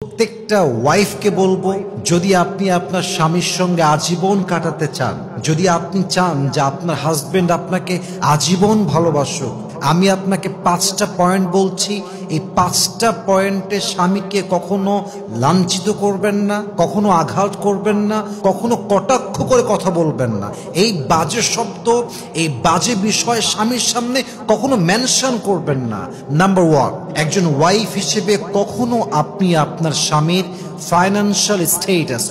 প্রত্যেকটা ওয়াইফকে বলবো, যদি আপনি আপনার স্বামীর সঙ্গে আজীবন কাটাতে চান, যদি আপনি চান যে আপনার হাজবেন্ড আপনাকে আজীবন ভালোবাসুক, আমি আপনাকে 5টা পয়েন্ট বলছি। এই 5টা পয়েন্টে স্বামীকে কখনো লাঞ্ছিত করবেন না, কখনো আঘাত করবেন না, কখনো কটাক্ষ করে কথা বলবেন না। এই বাজে শব্দ, এই বাজে বিষয় স্বামীর সামনে কখনো মেনশন করবেন না। নাম্বার 1, একজন ওয়াইফ হিসেবে কখনো আপনি আপনার স্বামীর ফাইন্যান্সিয়াল স্ট্যাটাস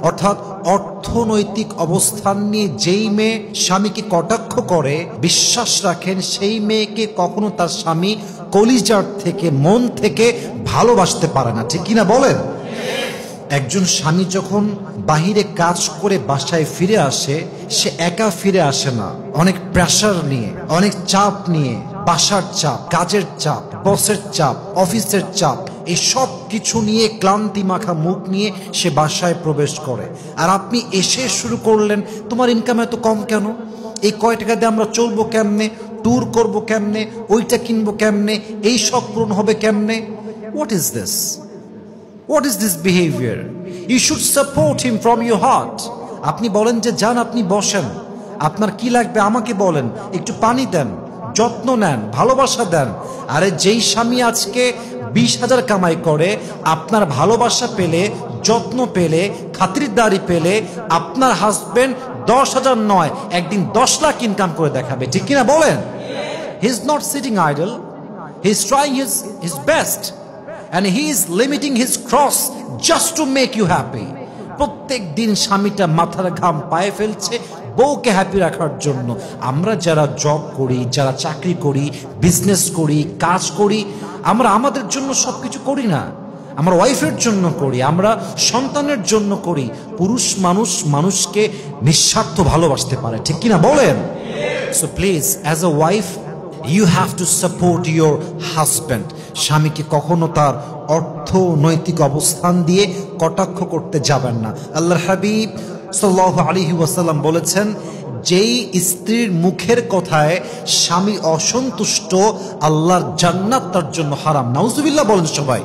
অর্থাৎ অর্থনৈতিক অবস্থান নিয়ে যেই মেয়ে স্বামীকে কটাক্ষ করে, বিশ্বাস রাখেন সেই মেয়েকে কখনো তার স্বামী কলিজার থেকে, মন থেকে ভালোবাসতে পারে না। ঠিক কিনা বলেন? একজন স্বামী যখন বাহিরে কাজ করে বাসায় ফিরে আসে, সে একা ফিরে আসে না, অনেক প্রেশার নিয়ে, অনেক চাপ নিয়ে, বাসার চাপ, কাজের চাপ, বসের চাপ, অফিসের চাপ, এই সব কিছু নিয়ে ক্লান্তি মাখা মুখ নিয়ে সে বাসায় প্রবেশ করে। আর আপনি এসে শুরু করলেন, তোমার ইনকাম এত কম কেন, এই কয় টাকা দিয়ে আমরা চলবো কেমনে, ট্যুর করবো কেমনে, ওইটা কিনবো কেমনে, এই শখ পূরণ হবে কেমনে। What is this? What is this behavior? You should support him from your heart. আপনি বলেন যে যান, আপনি বসেন, আপনার কি লাগবে আমাকে বলেন, একটু পানি দেন, যত্ন নেন, ভালোবাসা দেন। আরে যেই স্বামী আজকে 20,000 কামাই করে, আপনার ভালোবাসা পেলে, যত্ন পেলে, খাতিরদারি পেলে, আপনার হাজবেন্ড 10,000 নয়, একদিন 10 লাখ ইনকাম করে দেখাবে। ঠিক কিনা বলেন? He is not sitting idle. He is trying his best. And he is limiting his cross just to make you happy. প্রত্যেক দিন স্বামীটা মাথার ঘাম পায়ে ফেলছে বউকে হ্যাপি রাখার জন্য। আমরা যারা জব করি, যারা চাকরি করি, বিজনেস করি, কাজ করি, আমরা আমাদের জন্য সবকিছু করি না, আমরা ওয়াইফের জন্য করি, আমরা সন্তানের জন্য করি। পুরুষ মানুষ মানুষকে নিঃস্বার্থ ভালোবাসতে পারে। ঠিক কিনা বলেন? So please, as a wife, you have to support your husband. স্বামীকে কখনো তার অর্থনৈতিক অবস্থান দিয়ে কটাক্ষ করতে যাবেন না। আল্লাহর হাবিব সাল্লাল্লাহু আলাইহি ওয়াসাল্লাম বলেছেন, যেই স্ত্রীর মুখের কথায় স্বামী অসন্তুষ্ট, আল্লাহর জান্নাত তার জন্য হারাম। নাউজুবিল্লাহ বলেন সবাই।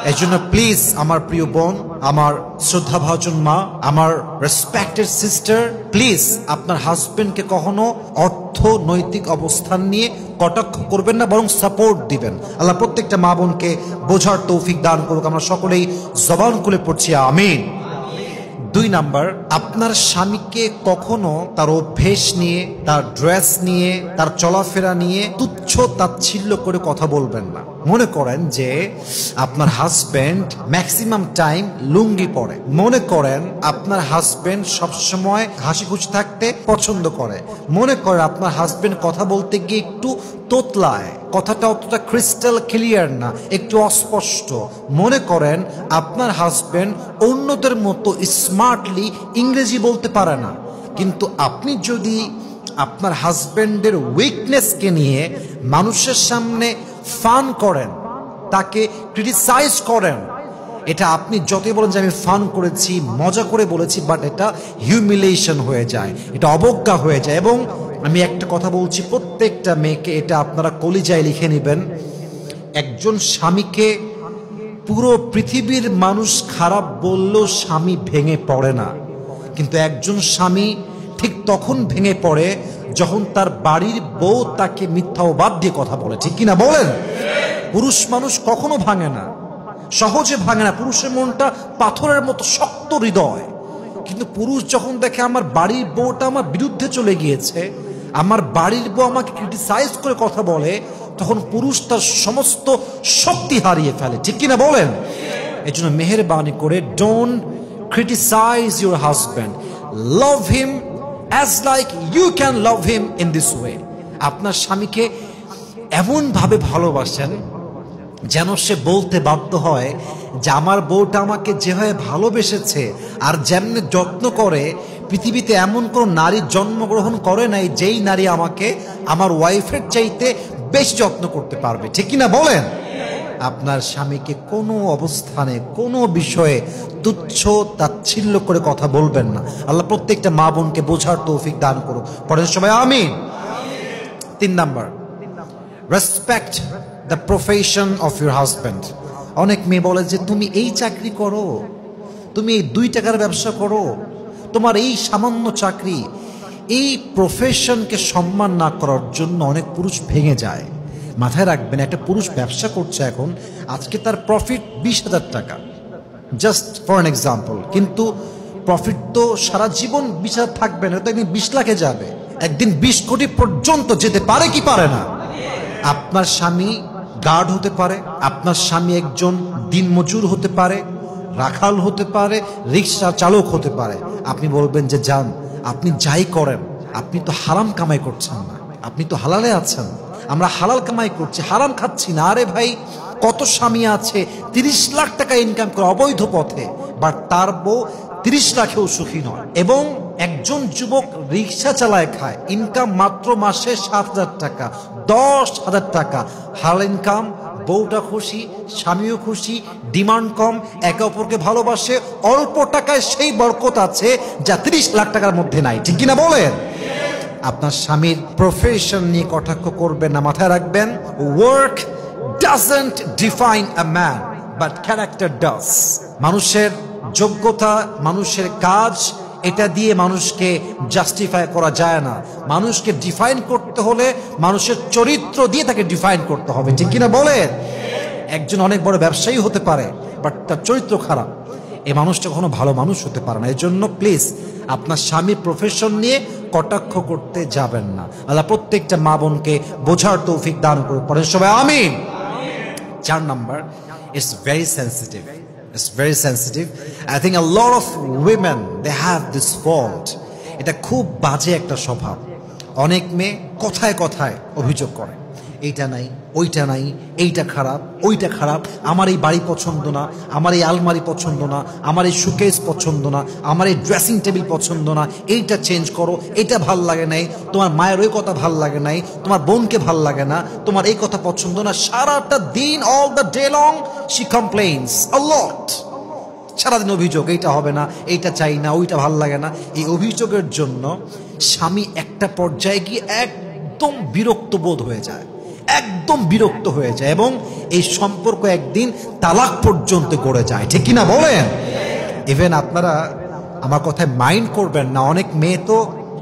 এই জন্য প্লিজ আমার প্রিয় বোন, আমার শ্রদ্ধাভাজন মা, আমার রেসপেক্টেড সিস্টার, প্লিজ আপনার হাজবেন্ডকে কখনো অর্থনৈতিক অবস্থান নিয়ে কটাক্ষ করবেন না, বরং সাপোর্ট দিবেন। আল্লাহ প্রত্যেকটা মা বোনকে বোঝার তৌফিক দান করুক। আমরা সকলেই জবান খুলে পড়ছি আমিন। 2 নাম্বার, আপনার স্বামীকে কখনো তার অভ্যেস নিয়ে, তার ড্রেস নিয়ে, তার চলাফেরা নিয়ে তুচ্ছ তাচ্ছিল্য করে কথা বলবেন না। মনে করেন যে আপনার হাজবেন্ড ম্যাক্সিমাম টাইম লুঙ্গি পরে, মনে করেন আপনার হাজবেন্ড সবসময় হাসি খুশি থাকতে পছন্দ করে, মনে করেন আপনার হাজবেন্ড কথা বলতে গিয়ে একটু তোতলায়, কথাটা অতটা ক্রিস্টাল ক্লিয়ার না, একটু অস্পষ্ট, মনে করেন আপনার হাজবেন্ড অন্যদের মতো স্মার্টলি ইংরেজি বলতে পারে না, কিন্তু আপনি যদি আপনার হাজবেন্ডের উইকনেসকে নিয়ে মানুষের সামনে ফান করেন, তাকে ক্রিটিসাইজ করেন, এটা আপনি যতই বলেন যে আমি ফান করেছি, মজা করে বলেছি, বাট এটা হিউমিলিয়েশন হয়ে যায়, এটা অবজ্ঞা হয়ে যায়। এবং আমি একটা কথা বলছি প্রত্যেকটা মেয়েকে, এটা আপনারা কলিজায় লিখে নেবেন, একজন স্বামীকে পুরো পৃথিবীর মানুষ খারাপ বললেও স্বামী ভেঙে পড়ে না, কিন্তু একজন স্বামী ঠিক তখন ভেঙে পড়ে যখন তার বাড়ির বউ তাকে মিথ্যা অবাদ দিয়ে কথা বলে। ঠিক কিনা বলেন? পুরুষ মানুষ কখনো ভাঙে না, সহজে ভাঙে না, পুরুষের মনটা পাথরের মতো শক্ত হৃদয়। কিন্তু পুরুষ যখন দেখে আমার বাড়ির বউটা আমার বিরুদ্ধে চলে গিয়েছে, আমার বাড়ির বউ আমাকে ক্রিটিসাইজ করে কথা বলে, তখন পুরুষ তার সমস্ত শক্তি হারিয়ে ফেলে। ঠিক কিনা বলেন? এই জন্য মেহেরবানি করে, don't criticise your husband, love him as like you can love him in this way. আপনার স্বামীকে এমন ভাবে ভালোবাসেন যেন সে বলতে বাধ্য হয় যে আমার বউটা আমাকে যেভাবে ভালোবেসেছে আর যেমনি যত্ন করে, পৃথিবীতে এমন কোন নারী জন্মগ্রহণ করে নাই যেই নারী আমাকে আমার ওয়াইফের চাইতে বেশি যত্ন করতে পারবে। ঠিক কিনা বলেন? আপনার স্বামীকে কোনো অবস্থানে, কোনো বিষয়ে তুচ্ছ তাচ্ছিল্য করে কথা বলবেন না। আল্লাহ প্রত্যেকটা মা বোনকে বোঝার তৌফিক দান করুক। পড়েন সবাই আমিন। 3 number, respect the profession of your husband. অনেক মেয়ে বলে যে তুমি এই চাকরি করো, তুমি এই 2 টাকার ব্যবসা করো, তোমার এই সামান্য চাকরি। এই প্রফেশনকে সম্মান না করার জন্য অনেক পুরুষ ভেঙে যায়। মাথায় রাখবেন, একটা পুরুষ ব্যবসা করছে এখন, আজকে তার প্রফিট 20,000 টাকা, জাস্ট ফর অ্যান এক্সাম্পল, কিন্তু প্রফিট তো সারা জীবন 20,000 থাকবে না, তো একদিন 20 লাখে যাবে, একদিন 20 কোটি পর্যন্ত যেতে পারে কি পারে না? আপনার স্বামী গার্ড হতে পারে, আপনার স্বামী একজন দিনমজুর হতে পারে, রাখাল হতে পারে, রিক্সা চালক হতে পারে। আপনি বলবেন যে যান, আপনি যাই করেন, আপনি তো হারাম কামাই করছেন না, আপনি তো হালালে আছেন। আমরা হালাল কামাই করছি, হারাম খাচ্ছি না। আরে ভাই, কত স্বামী আছে 30 লাখ টাকা ইনকাম করে অবৈধ পথে, বাট তার বউ 30 লাখেও সুখী নয়। এবং একজন যুবক রিক্সা চালায় খায়, ইনকাম মাত্র মাসে 7,000 টাকা, 10,000 টাকা হালাল ইনকাম, বউটা খুশি, স্বামীও খুশি, ডিমান্ড কম, একে অপরকে ভালোবাসে, অল্প টাকায় সেই বরকত আছে যা 30 লাখ টাকার মধ্যে নাই। ঠিক কিনা বলেন? আপনার স্বামীর প্রফেশন নিয়ে কটাক্ষ করবেন না, মাথায় রাখবেন, work doesn't define a man but character does. মানুষের যোগ্যতা, মানুষের কাজ, এটা দিয়ে মানুষকে জাস্টিফাই করা যায় না। মানুষকে ডিফাইন করতে হলে মানুষের চরিত্র দিয়ে তাকে ডিফাইন করতে হবে। ঠিক কিনা বলেন? একজন অনেক বড় ব্যবসায়ী হতে পারে, বাট তার চরিত্র খারাপ, এই মানুষটা কখনো ভালো মানুষ হতে পারে না। এই জন্য প্লিজ আপনার স্বামীর প্রফেশন নিয়ে কটাক্ষ করতে যাবেন না। আল্লাহ প্রত্যেকটা মা বোনকে বোঝার তৌফিক দান করুন, পড়েন সবাই আমিন। 4 number, it's very sensitive. It's very sensitive. I think a lot of women, they have this fault. এটা খুব বাজে একটা স্বভাব। অনেক মেয়ে কথায় কথায় অভিযোগ করে, এইটা নাই, ওইটা নাই, এইটা খারাপ, ওইটা খারাপ, আমার এই বাড়ি পছন্দ না, আমার এই আলমারি পছন্দ না, আমার এই শোকেস পছন্দ না, আমার এই ড্রেসিং টেবিল পছন্দ না, এইটা চেঞ্জ করো, এইটা ভাল লাগে নাই, তোমার মায়ের ওই কথা ভাল লাগে নাই, তোমার বোনকে ভাল লাগে না, তোমার এই কথা পছন্দ না। সারাটা দিন, all the day long she complains a lot. সারাদিন অভিযোগ, এইটা হবে না, এইটা চাই না, ওইটা ভাল লাগে না। এই অভিযোগের জন্য স্বামী একটা পর্যায়ে গিয়ে একদম বিরক্ত বোধ হয়ে যায়, একদম বিরক্ত হয়ে যায়, এবং এই সম্পর্ক একদিন তালাক পর্যন্ত গড়ে যায়। ঠিক কিনা বলেন? ইভেন আপনারা আমার কথায় মাইন্ড করবেন না, অনেক মেয়ে তো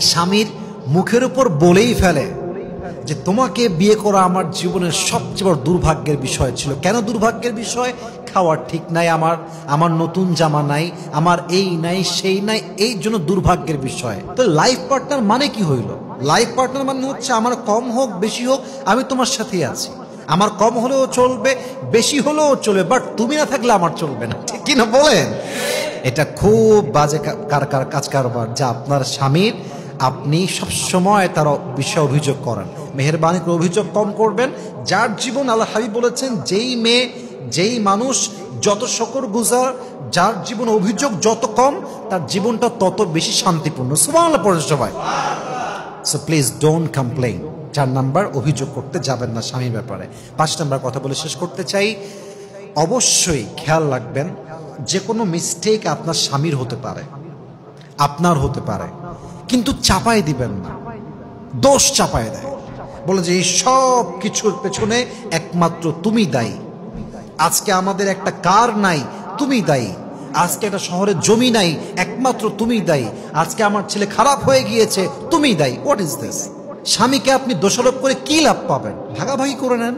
স্বামীর মুখের উপর বলেই ফেলে যে তোমাকে বিয়ে করা আমার জীবনের সবচেয়ে বড় দুর্ভাগ্যের বিষয় ছিল। কেন দুর্ভাগ্যের বিষয়? খাওয়ার ঠিক নাই আমার, আমার নতুন জামা নাই, আমার এই নাই সেই নাই, এই জন্য দুর্ভাগ্যের বিষয়। তো লাইফ পার্টনার মানে কি হইল? লাইফ পার্টনার মানে হচ্ছে আমার কম হোক বেশি হোক আমি তোমার সাথেই আছি, আমার কম হলেও চলবে, বেশি হলেও চলবে, বাট তুমি না থাকলে আমার চলবে না। ঠিক কিনা বলেন? এটা খুব বাজে কাজ কারবার, যা আপনার স্বামীর আপনি সবসময় তার বিষয়ে অভিযোগ করেন। মেহেরবানি করে অভিযোগ কম করবেন। যার জীবন, আল্লাহ হাবিব বলেছেন, যেই মেয়ে, যেই মানুষ যত শকর গুজার, যার জীবন অভিযোগ যত কম, তার জীবনটা তত বেশি শান্তিপূর্ণ। সুবহানাল্লাহ পড়ে সবাই। So please don't complain. 4 number, অভিযোগ করতে যাবেন না স্বামীর ব্যাপারে। 5 নাম্বার কথা বলে শেষ করতে চাই, অবশ্যই খেয়াল রাখবেন, যে কোনো মিস্টেক আপনার স্বামীর হতে পারে, আপনার হতে পারে, কিন্তু চাপায় দিবেন না, দোষ চাপায় দেয়, বলে যে এই সব কিছুর পেছনে একমাত্র তুমি দায়ী। আজকে আমাদের একটা কার নাই, তুমি দায়ী। আজকে একটা শহরের জমি নাই, একমাত্র তুমি দায়ী। আজকে আমার ছেলে খারাপ হয়ে গিয়েছে, তুমি দায়ী। What is this? স্বামীকে আপনি দোষারোপ করে কি লাভ পাবেন? ভাগাভাগি করে নেন,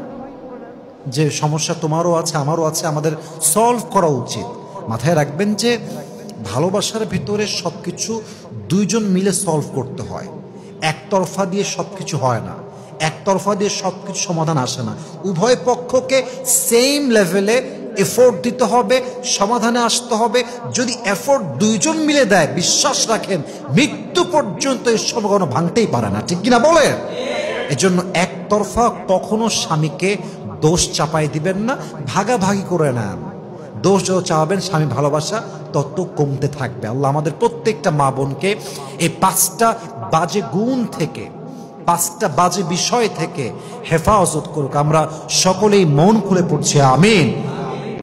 যে সমস্যা তোমারও আছে আমারও আছে, আমাদের সলভ করা উচিত। মাথায় রাখবেন যে ভালোবাসার ভিতরে সবকিছু দুইজন মিলে সলভ করতে হয়, একতরফা দিয়ে সবকিছু হয় না, একতরফা দিয়ে সবকিছু সমাধান আসে না। উভয় পক্ষকে সেম লেভেলে এফোর্ট দিতে হবে, সমাধানে আসতে হবে। যদি এফোর্ট দুইজন মিলে দেয়, বিশ্বাস রাখেন মৃত্যু পর্যন্ত এই সম্পর্ক ভাঙতেই পারে না। ঠিক কিনা বলেন? এজন্য একতরফা কখনো স্বামীকে দোষ চাপাই দিবেন না, ভাগাভাগি করে নেন। দোষ যত চাওয়াবেন স্বামী ভালোবাসা তত কমতে থাকবে। আল্লাহ আমাদের প্রত্যেকটা মা বোনকে এই 5টা বাজে গুণ থেকে, 5টা বাজে বিষয় থেকে হেফাজত করুক। আমরা সকলেই মন খুলে পড়ছি আমিন।